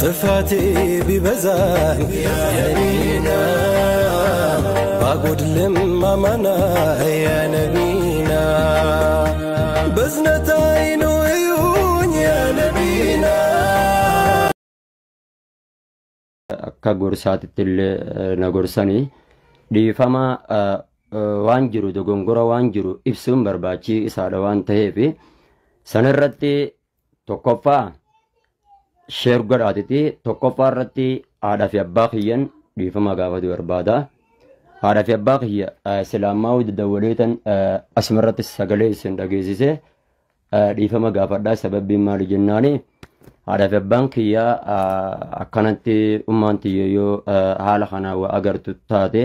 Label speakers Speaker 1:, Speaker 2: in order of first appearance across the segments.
Speaker 1: ጥፋቴ ቢበዛ የኔና ባጎድልም ማማና የነቢና በዝነት አይኑ እዩኝ የነቢና
Speaker 2: akka gorsaatitti na gorsanii dhiifama waan jiru dogongora waan jiru ibsuun barbaachisaadha waan ta'eef sanarratti tokkoffaa sheer godhaatiti tokkoffaa irratti haadha fi abbaa kiyyan dhiifama gaafatu barbaada. Haadha fi abbaa kiyya islaamaa dawwaleetan asmarratti sagalee isin dhageessise dhiifama gaafadhaa sababbiin maali jennaani haadha fi abbaan kiyya akkanatti ummaan tiyya yoo haala kanaa waa agartu taate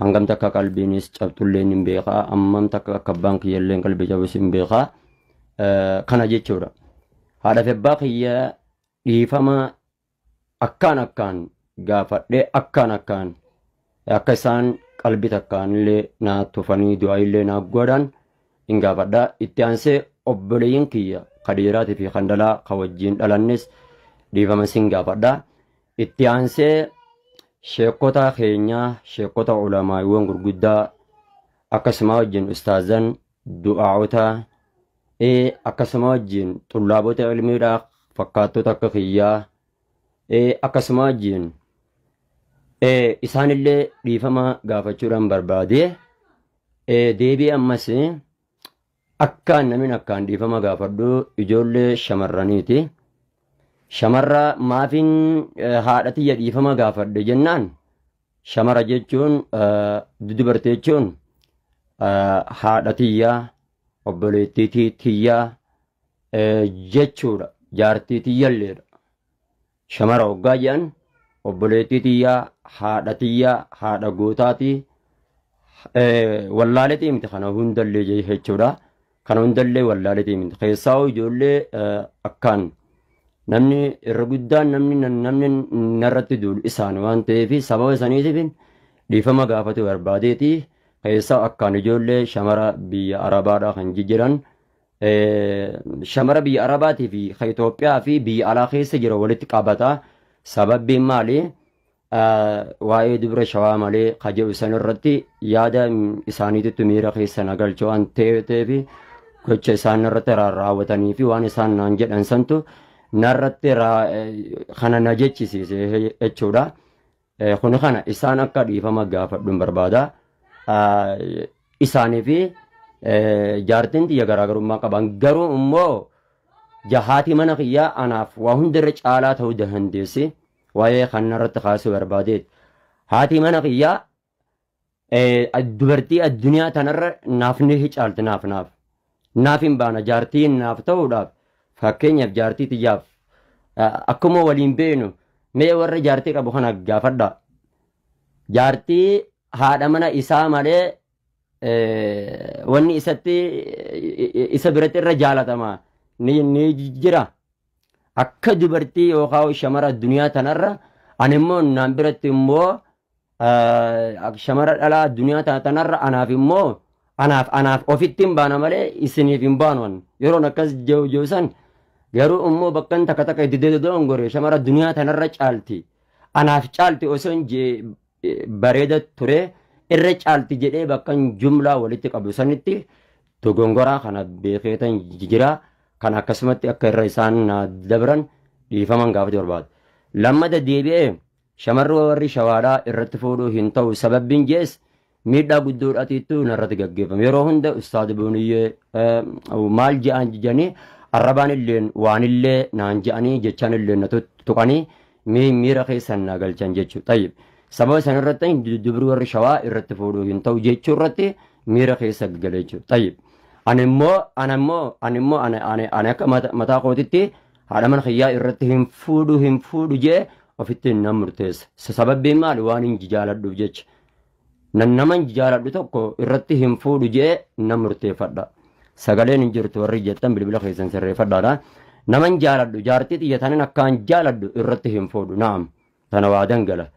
Speaker 2: hangam takka qalbiinis cabtullee hin beekaa ammam takka akka abbaan kiyya illee qalbii cabus hin beekaa kana jechuudha. Haadha fi abbaa kiyya dhiifama akkaan gaafadhee akkaan akka isaan qalbii takkaan illee na tufanii du'aa illee na godhan hin gaafadhaa. Itti aansee obboleeyyin kiyya kadhiiraatii fi kandalaa ka wajjin dhalannes dhiifama sin gaafadhaa. Itti aansee sheekota keenyaa sheekota ulamaawwan gurguddaa akkasuma wajjin ustaazan du'aa'ota akkasuma wajjin xullaabota ilmiidhaa fakkaattota akka kiyyaa akkasuma wajjin isaanillee dhiifama gaafachuudhaan barbaade deebii ammas akkaan namni akkaan dhiifama gaafadhu ijoollee shamarraniiti. Shamarra maafiin haadhatiyya dhiifama gaafadhe jennaan shamara jechuun dubartii jechuun haadhatiyyaa obboleettii tiyyaa jechuudha. Jaartii tiyyalleedha. Shamara waggaa jedhan obboleettii tiyyaa haadhatiyyaa haadha gootaati wallaaletii miti kana hundallee jechuudha. Kana hundallee wallaaletii miti keessaa ijoollee akkaan namni irra guddaan namni narratti duulu isaan waan ta'eef sababa saniitiif dhiifama gaafatu barbaadeeti. Keessaa akkaan ijoollee shamara biyya arabaadhaa kan jiran shamara biyya arabaatii fi Itoophiyaa fi biyya alaa keessa jira walitti qabata. Sababbiin maali? Waa'ee dubra shawaa malee kaje'u san irratti yaada isaaniititti miira keessa nagalcha waan ta'eef gocha isaan irratti raawwatanii fi waan isaan naan jedhan santu narratti kana na jechisiise jechuudha. Kun kana isaan akka dhiifama gaafadhuun barbaada. Isaanii fi jaartiin tiyya garaagarummaa qaban garuu immoo jahaati mana kiyyaa anaaf waa hundarra caalaa ta'uu dandeessi waa'ee kanarratti kaasuu barbaadeet. Haati mana kiyyaa dubartii addunyaa tanarra naaf ni caalti naaf hin baana jaartii naaf ta'uudhaaf fakkeenyaaf jaartii tiyyaaf akkuma waliin beenu mee warra jaartii qabu kana gaafadha. Jaartii haadha mana isaa malee wanni isatti isa biratti irra jaalatama ni jira akka dubartii yookaan shamara addunyaa tanarra ani immoo naan biratti immoo shamara dhalaa addunyaa tanarra anaaf immoo anaaf ofitti hin baana malee isiniif hin baanu yeroon akkas jawsan garuu immoo bakkan takka itti dongore shamara addunyaa tanarra caalti anaaf caalti osoo bareeda ture irra caalti jedhee bakkan jumlaa walitti qabu sanitti dogongoraa kana beekeetan jira. Kan akkasumatti akka irra isaan dabran dhiifaman gaafate barbaada. Lammata deebi'ee shamarri warri shawaadhaa irratti fuudhuu hin ta'u sababbiin jees miidhaa guddoodhaatiittu narratti gaggeeffama. Yeroo hunda ustaad booniyyee maal je'an jijanii arrabaan illeen waan illee naan je'anii jechaan illee na tuqanii miira keessan na galchan jechuudha. Tayyib sababa san irratti dubri warri shawaa irratti fuudhuu hin ta'u jechuu irratti miira keessa galee jechuudha. Tayyib ani immoo akka mataa kootitti haadha mana kiyyaa irratti hin fuudhu jee ofitti nan murteessa. Sababbiin maali waan hin jaaladhuuf jecha. Nama hin jaaladhu tokko irratti hin fuudhu jee nan murteeffadha. Sagaleen hin jirtu warri jettan bilbila keessan sirreeffadhaadha. Nama hin jaaladhu jaartii xiyyatanin akkaan jaaladhu irratti hin fuudhu naam tana waa dangala.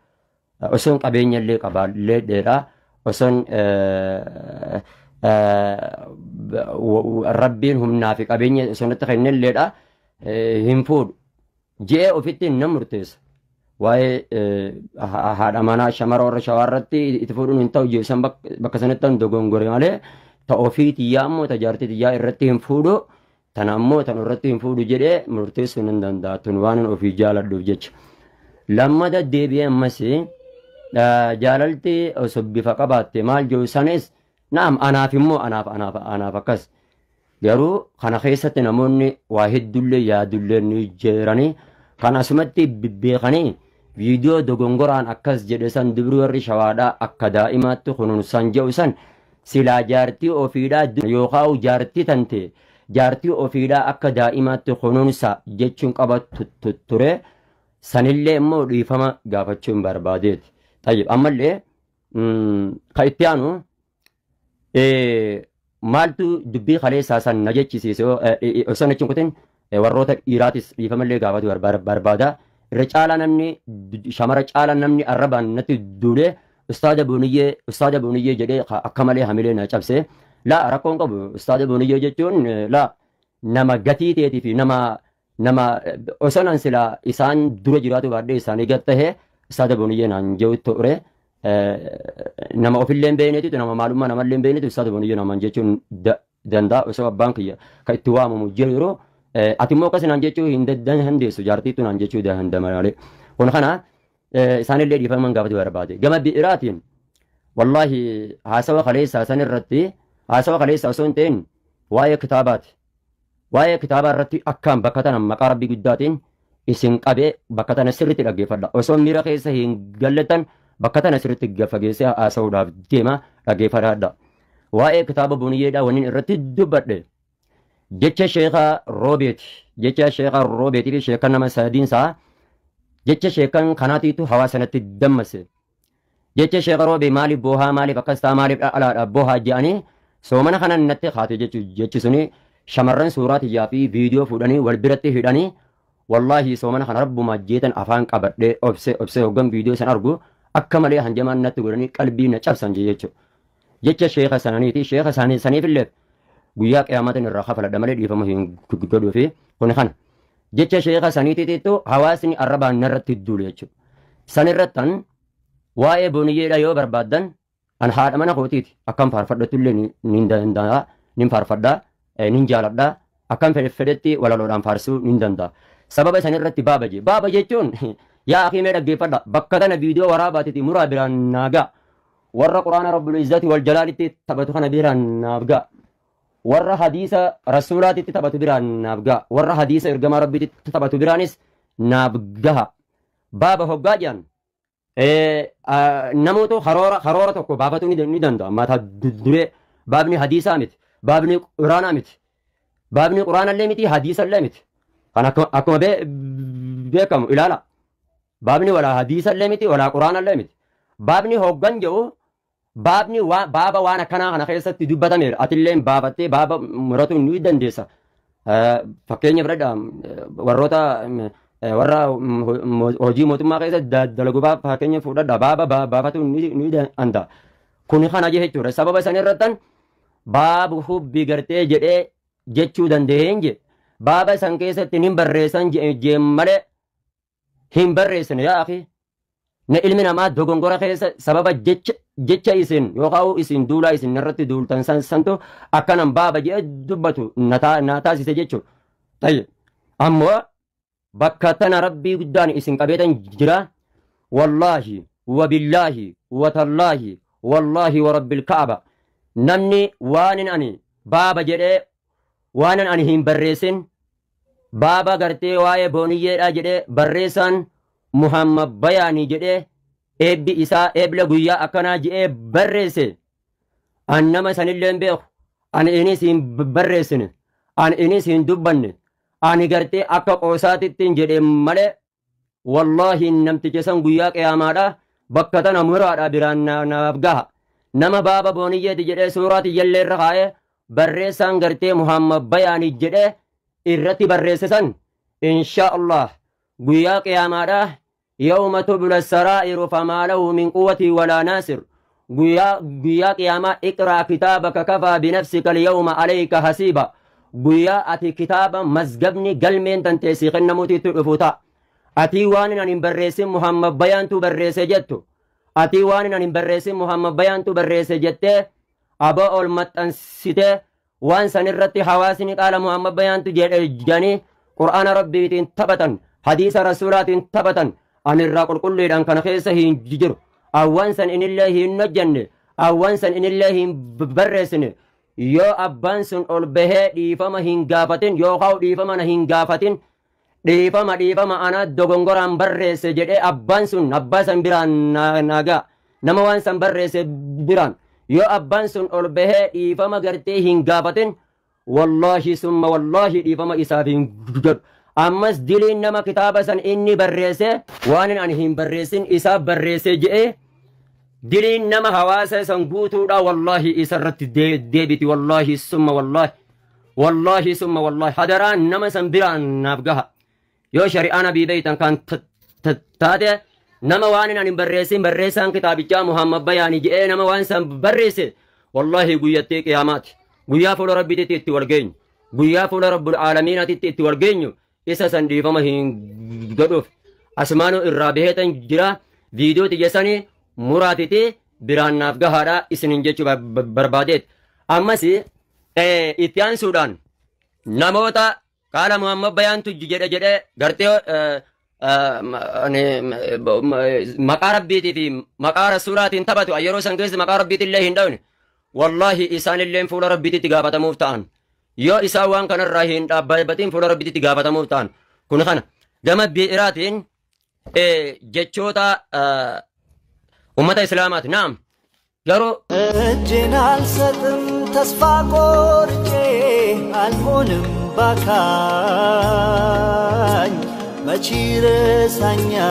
Speaker 2: Osoon qabeenya illee qabaallee dheedha. Osoon rabbiin humnaa fi qabeenya sonatti kennelleedha hin fuudhu jee ofitti nam murteessa waa'ee haadha manaa shamara warra shawaarratti itti fuudhuun hin ta'u jeessan bakka sanatti tan dogongore malee ta ofii xiyyaa immoo ta jaartii xiyyaa irratti hin fuudhu tana immoo tan irratti hin fuudhu jedhee murteessuu hin danda'a tun waan ofii jaaladhuuf jecha. Lammata deebi'ee ammas jaalalti osoo bifa qabaatte maal jiru sanis naam anaaf immoo anaaf akkas garuu kana keessatti namoonni waa heddullee yaadullee ni jiranii kan asumatti beekanii viidiyoo dogongoraan akkas jedhe san dubri warri shawaadhaa akka daa'imaatti kunuunsan jedhu san silaa jaartii ofiidhaa yookaan jaartii tante jaartii ofiidhaa akka daa'imaatti kunuunsa jechuun qabatu ture sanillee immoo dhiifama gaafachuun barbaadeeti. Tayyib ammallee ka itti aanu maaltu dubbii kaleessaa san na jechisiise osoo jechuun kutin warroota dhiiraatis dhiifamallee gaafatu barbaada. Irra caalaa namni shamara caalaa namni arrabaan natti duulee ustaada booniyyee jedhee akka malee hamilee na cabse. Laa rakkoon qabu ustaada booniyyee jechuun laa nama gatii ta'eetii fi nama osoo nan silaa isaan dura jiraatu baadhee isaanii gattahee ustaada booniyyee naan jehu ture. Nama ofillee hin beekneetu nama maalummaa namallee hin beekneetu ustaada booniyyee namaan jechuun danda'a osoo abbaan kiyya kan itti waamamu jiru ati immoo akkas naan jechuu hin dandeessu jaartiitu naan jechuu dandamalee kun kana isaanillee dhiifaman gaafatu barbaade gama bi'iraatiin wallaahi haasawa kaleessaa san irratti haasawa kaleessaa osoo hin ta'in waa'ee kitaabaa irratti akkaan bakka tana maqaa rabbii guddaatiin isin qabee bakka tana sirriitti dhaggeeffadha osoo miira keessa hin galletan bakka tana sirriitti gaffageessee haasawuudhaaf deema dhaggeeffadhaadha waa'ee kitaaba booniyyeedhaa waniin irratti dubbadhe jecha sheekaa roobeetii fi sheekan nama sadiinsaa jecha sheekan kanaatiitu hawaasanatti dammase jecha sheeka roobee maaliif boohaa maaliif akkas ta'a maaliif dhalaadha boohaa jedhanii soomana kanan natti haate jechi suni shamarran suuraatiyyaa fi viidiyoo fuudhanii wal biratti hidhanii wallaahi soomana kana rabbuma jeetan afaan qabadhee obsee hoggan viidiyoo san argu akka malee hanjamaan natti godhanii qalbii na cabsan jechuudha jecha sheeka sananiiti sheeka saniifillee guyyaa qiyaamatan irraa kafaladha malee dhiifama hin godhuu fi kun kana jecha sheeka saniitiitu hawaasni arrabaan narratti duule jechuudha sanirrattan waa'ee booniyyeedha yoo barbaaddan an haadha mana kootiiti akkam faarfadhatullee nin danda'a nin faarfadhaa nin jaaladhaa akkam fedhetti walaloodhaan faarsuu nin danda'a sababa sanirratti baaba jechuun yaa akii mee dhaggeeffadha bakka tana viidiyoo waraabaatiiti muraa biraan naagaa warra quraana rabbul izzati wal jalaalitti taphatu kana biraan naaf ga'a warra hadiisa rasuulaatitti taphatu biraan naaf ga'a warra hadiisa ergamaa rabbiitti taphatu biraanis naaf gaha baaba hoggaa jedhan namoota karoora tokko baafatu ni danda'a mata duree baabni hadiisaa miti baabni quraanaa miti baabni quraanallee miti hadiisallee miti kan akkuma beekamu ilaala baabni walaa hadiisallee miti walaa quraanallee miti baabni hoggan jedhu baabni baaba waan akkanaa kana keessatti dubbatameera atillee baafattee baaba muratu ni dandeessa fakkeenya biradha warroota warra hojii mootummaa keessa dalagu fakkeenya fudhadha baaba baafatu ni danda'a kun kana jechuudha sababa isaan irrattan baabu hubbii gartee jedhee jechuu dandeenye baaba san keessatti nin barreessan jee malee hin barreessine yaa akhi na ilmi namaa dogongora keessa sababa jecha isin yookaan isin duulaa isin irratti duultan santu akkanan baaba jee dubbatu na taasise jechuudha ta'e ammoo bakka tana rabbii guddaan isin qabeetan jira wallaahi wabillaahi watallaahi wallaahi warabbil ka'aba namni waanin ani baaba jedhee waanin ani hin barreessin baaba gartee waa'ee booniyyeedha jedhee barreessaan muhammad bayaanii jedhee eebbi isaa eebla guyyaa akkanaa jedhee barreesse an nama sanillee beeku an inis hin barreessine an inis hin dubbanne ani gartee akka qoosaatittiin jedhee malee wallaahi namticha san guyyaa qiyaamaadha bakka tana muraadha biraan naaf gaha nama baaba booniyyeeti jedhee suuraati jallee irra kaa'ee barreessaan gartee muhammad bayaanii jedhee irratti barreesse san insha Allah guyyaa qiyaamaadha yawma tubla saraa'iru famaa lahu min quwwati walaa naasir guyyaa qiyaamaa iqraa kitaabaka kafaa binafsika alyawma alayka hasiiba guyyaa ati kitaaba mazgabni galmeen tanteesii kennamuutiitti dhufu ta'a أتي وان أن بريس محمد بيان تو بريس جتو أتي وان أن بريس محمد بيان تو بريس جتة أبا أولمت أنسيته وان سنرتي حواسني قال محمد بيان تو جاني قرآن ربي تنتبتن حديث رسولات تنتبتن أن الرقل كل إذا كان خيسه ججر أوان سن إن الله نجن أوان سن إن الله برسن يو أبان سن ألبه ديفما هنغافتن يو خاو ديفما هنغافتن ديفما أنا دوغنغران برس جده أبان سن أباسن بران ناغا نموان سن برس بران يو أبان سن ألبه ديفما غرتي هنغافتن والله ثم والله ديفما إسافين ججر أمس دلين نما كتابة سن إني برسه وانن أنهم برسين إساب برسه جئه دلين نما حواسه سن قوتو دا والله إسرت ديبتي والله ثم والله ثم والله حدران نما سن بران نابقها يو شريعنا بيبيتا كان تاته نما وانن أنهم برسان كتابي جا محمد بياني جئه نما وان سن برسه والله قويتك قيامات قويا فول ربي تتي ورقين قويا فول رب العالمين تتي ورقين isa san dhiifama hin godhuuf asmaanu irraa baheetan jira viidiyoo tiyyasanii muraatiti biraannaaf gahaadha isinin jechuu barbaadeet ammas itti aansuudhaan namoota qaala Muhammad bayaantu jedhe gartee maqaa rabbiitii fi maqaa rasuulaatiin taphatu yeroo san keessa maqaa rabbiitillee hin dhawne wallaahi isaanillee fuula rabbiititti gaafatamuuf ta'an yoo isaa waan kanarraa hin dhaabbatiin fuula rabbiitti gaafatamuuf ta'an kun kana gama biiraatiin jechoota ummata islaamaati naam garuu
Speaker 1: እጄን አልሰጥም ተስፋ ቆርጬ አልሆንም ባካኝ መች ይረሳኛል